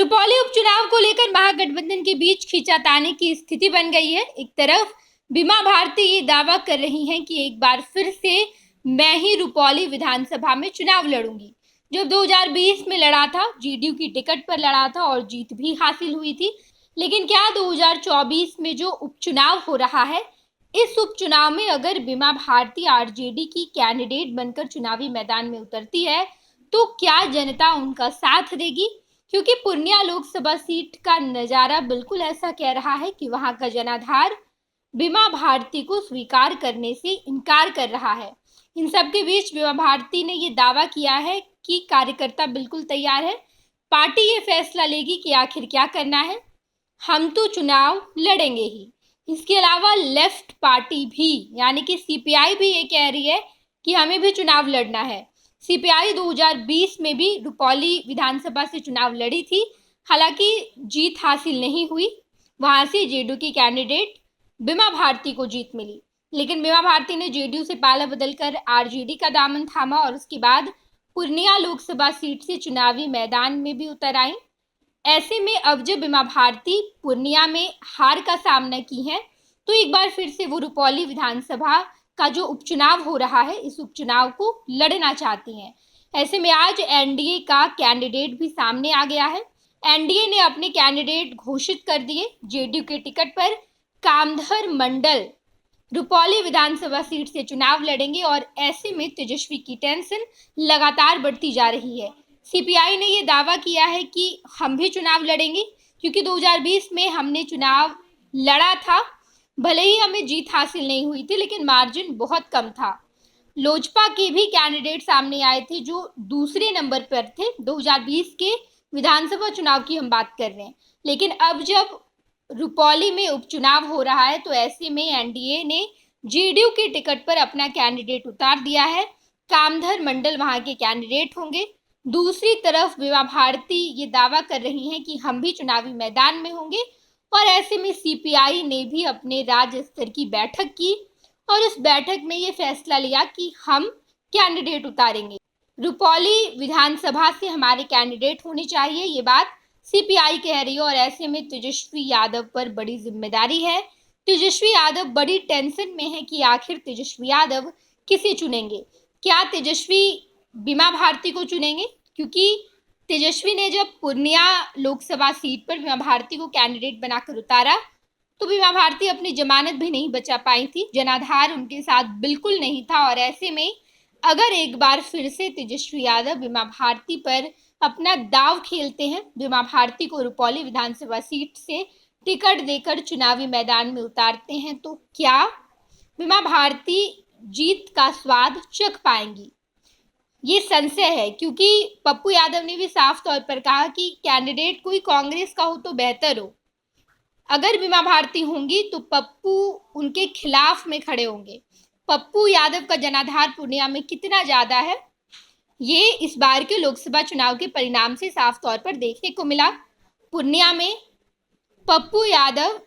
रुपौली उपचुनाव को लेकर महागठबंधन के बीच खींचातानी की स्थिति बन गई है। एक तरफ बीमा भारती ये दावा कर रही हैं कि एक बार फिर से मैं ही रुपौली विधानसभा में चुनाव लड़ूंगी। जब 2020 में लड़ा था, जेडीयू की टिकट पर लड़ा था और जीत भी हासिल हुई थी। लेकिन क्या 2024 में जो उपचुनाव हो रहा है, इस उपचुनाव में अगर बीमा भारती आरजेडी की कैंडिडेट बनकर चुनावी मैदान में उतरती है तो क्या जनता उनका साथ देगी? क्योंकि पूर्णिया लोकसभा सीट का नजारा बिल्कुल ऐसा कह रहा है कि वहां का जनाधार बीमा भारती को स्वीकार करने से इनकार कर रहा है। इन सब के बीच बीमा भारती ने ये दावा किया है कि कार्यकर्ता बिल्कुल तैयार है, पार्टी ये फैसला लेगी कि आखिर क्या करना है, हम तो चुनाव लड़ेंगे ही। इसके अलावा लेफ्ट पार्टी भी यानी कि सीपीआई भी ये कह रही है कि हमें भी चुनाव लड़ना है। सीपीआई 2020 में भी रुपौली विधानसभा से चुनाव लड़ी थी, हालांकि जीत हासिल नहीं हुई। वहां से जेडीयू की कैंडिडेट बीमा भारती को जीत मिली, लेकिन बीमा भारती ने जेडीयू से पाला बदलकर आरजेडी का दामन थामा और उसके बाद पूर्णिया लोकसभा सीट से चुनावी मैदान में भी उतर आई। ऐसे में अब जब बीमा भारती पूर्णिया में हार का सामना की है तो एक बार फिर से वो रुपौली विधानसभा का जो उपचुनाव हो रहा है, इस उपचुनाव को लड़ना चाहती हैं। ऐसे में आज एनडीए का कैंडिडेट भी सामने आ गया है। एनडीए ने अपने कैंडिडेट घोषित कर दिए। जेडीयू के टिकट पर कामधर मंडल रुपौली विधानसभा सीट से चुनाव लड़ेंगे और ऐसे में तेजस्वी की टेंशन लगातार बढ़ती जा रही है। सीपीआई ने ये दावा किया है कि हम भी चुनाव लड़ेंगे, क्योंकि 2020 में हमने चुनाव लड़ा था, भले ही हमें जीत हासिल नहीं हुई थी लेकिन मार्जिन बहुत कम था। लोजपा के भी कैंडिडेट सामने आए थे जो दूसरे नंबर पर थे। 2020 के विधानसभा चुनाव की हम बात कर रहे हैं, लेकिन अब जब रुपौली में उपचुनाव हो रहा है तो ऐसे में एनडीए ने जेडीयू के टिकट पर अपना कैंडिडेट उतार दिया है। कामधर मंडल वहां के कैंडिडेट होंगे। दूसरी तरफ बीमा भारती ये दावा कर रही हैं कि हम भी चुनावी मैदान में होंगे और ऐसे में सीपीआई ने भी अपने राज्य स्तर की बैठक की और इस बैठक में ये फैसला लिया कि हम कैंडिडेट उतारेंगे। रुपौली विधानसभा से हमारे कैंडिडेट होने चाहिए, ये बात सीपीआई कह रही है और ऐसे में तेजस्वी यादव पर बड़ी जिम्मेदारी है। तेजस्वी यादव बड़ी टेंशन में है कि आखिर तेजस्वी यादव किसे चुनेंगे। क्या तेजस्वी बीमा भारती को चुनेंगे? क्योंकि तेजस्वी ने जब पूर्णिया लोकसभा सीट पर बीमा भारती को कैंडिडेट बनाकर उतारा तो बीमा भारती अपनी जमानत भी नहीं बचा पाई थी, जनाधार उनके साथ बिल्कुल नहीं था और ऐसे में अगर एक बार फिर से तेजस्वी यादव बीमा भारती पर अपना दाव खेलते हैं, बीमा भारती को रुपौली विधानसभा सीट से टिकट देकर चुनावी मैदान में उतारते हैं तो क्या बीमा भारती जीत का स्वाद चख पाएंगी? ये संशय है, क्योंकि पप्पू यादव ने भी साफ तौर पर कहा कि कैंडिडेट कोई कांग्रेस का हो तो बेहतर हो। अगर बीमा भारती होंगी तो पप्पू उनके खिलाफ में खड़े होंगे। पप्पू यादव का जनाधार पूर्णिया में कितना ज्यादा है, ये इस बार के लोकसभा चुनाव के परिणाम से साफ तौर पर देखने को मिला। पूर्णिया में पप्पू यादव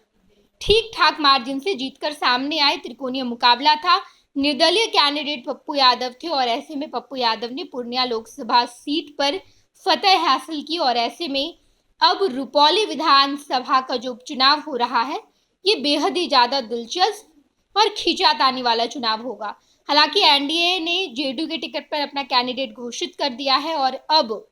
ठीक ठाक मार्जिन से जीतकर सामने आए। त्रिकोणीय मुकाबला था, निर्दलीय कैंडिडेट पप्पू यादव थे और ऐसे में पप्पू यादव ने पूर्णिया लोकसभा सीट पर फतह हासिल की और ऐसे में अब रुपौली विधानसभा का जो उपचुनाव हो रहा है ये बेहद ही ज्यादा दिलचस्प और खींचातानी वाला चुनाव होगा। हालांकि एनडीए ने जेडीयू के टिकट पर अपना कैंडिडेट घोषित कर दिया है और अब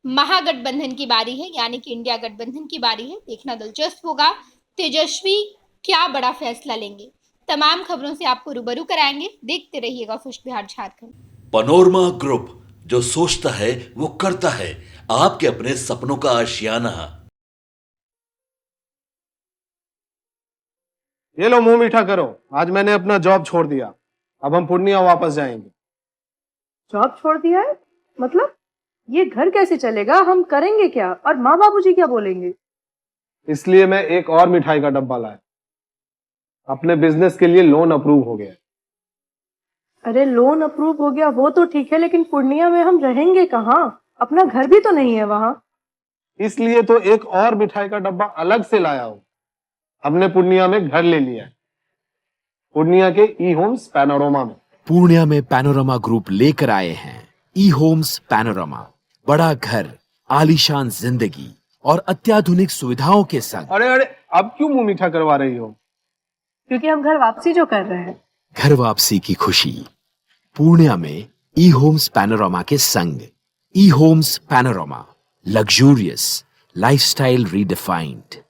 महागठबंधन की बारी है, यानी कि इंडिया गठबंधन की बारी है। देखना दिलचस्प होगा तेजस्वी क्या बड़ा फैसला लेंगे। तमाम खबरों से आपको रूबरू कराएंगे, देखते रहिएगा first Bihar Jharkhand. Panorama group, जो सोचता है वो करता है, आपके अपने सपनों का आशियाना। ये लो मुंह मीठा करो, आज मैंने अपना जॉब छोड़ दिया, अब हम पूर्णिया वापस जाएंगे। जॉब छोड़ दिया है? मतलब ये घर कैसे चलेगा? हम करेंगे क्या और माँ बाबूजी क्या बोलेंगे? इसलिए मैं एक और मिठाई का डब्बा लाया। अपने बिजनेस के लिए लोन अप्रूव हो गया। अरे लोन अप्रूव हो गया वो तो ठीक है, लेकिन पूर्णिया में हम रहेंगे कहाँ? अपना घर भी तो नहीं है वहाँ। इसलिए तो एक और मिठाई का डब्बा अलग से लाया हूँ। हमने पूर्णिया में घर ले लिया है, पूर्णिया के ई होम्स पैनोरमा में। पूर्णिया में पैनोरमा ग्रुप लेकर आए हैं ई होम्स पैनोरमा। बड़ा घर, आलीशान जिंदगी, और अत्याधुनिक सुविधाओं के संग अरे अरे, अब क्यों मुंह मीठा करवा रही हो? क्योंकि हम घर वापसी जो कर रहे हैं। घर वापसी की खुशी पूर्णिया में ई होम्स पैनोरामा के संग। E Homes Panorama, luxurious lifestyle redefined.